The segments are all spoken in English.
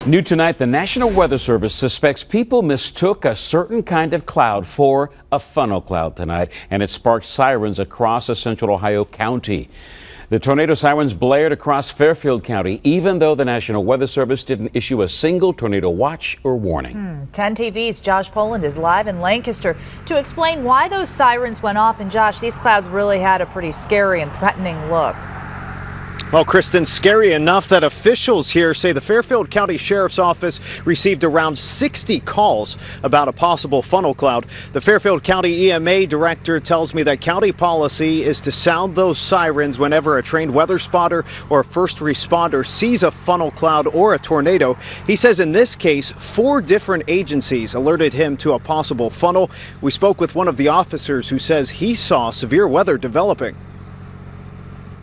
New tonight, the National Weather Service suspects people mistook a certain kind of cloud for a funnel cloud tonight, and it sparked sirens across a central Ohio county. The tornado sirens blared across Fairfield County, even though the National Weather Service didn't issue a single tornado watch or warning. 10 TV's Josh Poland is live in Lancaster to explain why those sirens went off. And Josh, these clouds really had a pretty scary and threatening look. Well, Kristen, scary enough that officials here say the Fairfield County Sheriff's Office received around 60 calls about a possible funnel cloud. The Fairfield County EMA director tells me that county policy is to sound those sirens whenever a trained weather spotter or first responder sees a funnel cloud or a tornado. He says in this case, 4 different agencies alerted him to a possible funnel. We spoke with one of the officers who says he saw severe weather developing.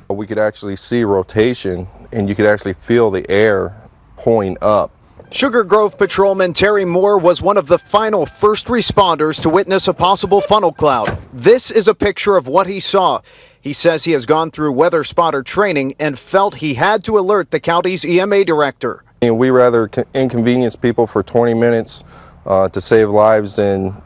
We could actually see rotation, and you could actually feel the air pulling up. Sugar Grove Patrolman Terry Moore was one of the final first responders to witness a possible funnel cloud. This is a picture of what he saw. He says he has gone through weather spotter training and felt he had to alert the county's EMA director. And we rather inconvenience people for 20 minutes to save lives than,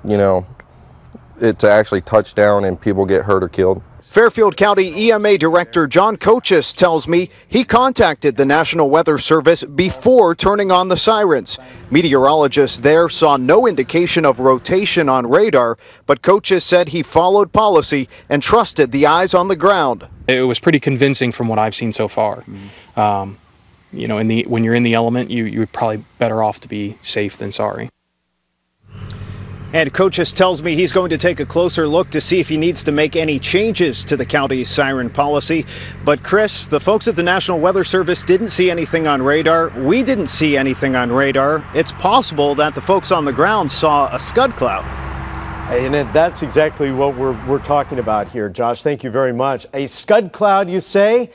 it to actually touch down and people get hurt or killed. Fairfield County EMA Director John Coaches tells me he contacted the National Weather Service before turning on the sirens. Meteorologists there saw no indication of rotation on radar, but Coaches said he followed policy and trusted the eyes on the ground. It was pretty convincing from what I've seen so far. When you're in the element, you're probably better off to be safe than sorry. And Coaches tells me he's going to take a closer look to see if he needs to make any changes to the county's siren policy. But Chris, the folks at the National Weather Service didn't see anything on radar. We didn't see anything on radar. It's possible that the folks on the ground saw a scud cloud. And that's exactly what we're talking about here, Josh. Thank you very much. A scud cloud, you say?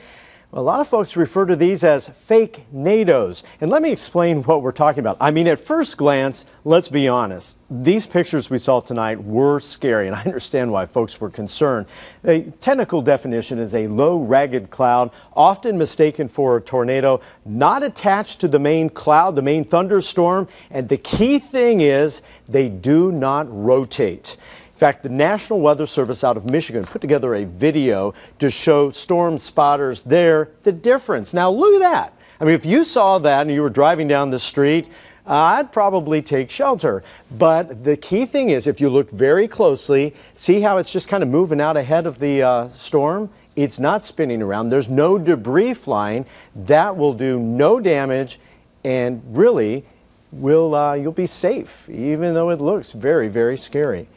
A lot of folks refer to these as fake NATOs. And let me explain what we're talking about. I mean, at first glance, let's be honest. These pictures we saw tonight were scary, and I understand why folks were concerned. The technical definition is a low, ragged cloud, often mistaken for a tornado, not attached to the main cloud, the main thunderstorm. And the key thing is they do not rotate. In fact, the National Weather Service out of Michigan put together a video to show storm spotters there the difference. Now, look at that. I mean, if you saw that and you were driving down the street, I'd probably take shelter. But the key thing is, if you look very closely, see how it's just kind of moving out ahead of the storm? It's not spinning around. There's no debris flying. That will do no damage, and really, you'll be safe, even though it looks very, very scary.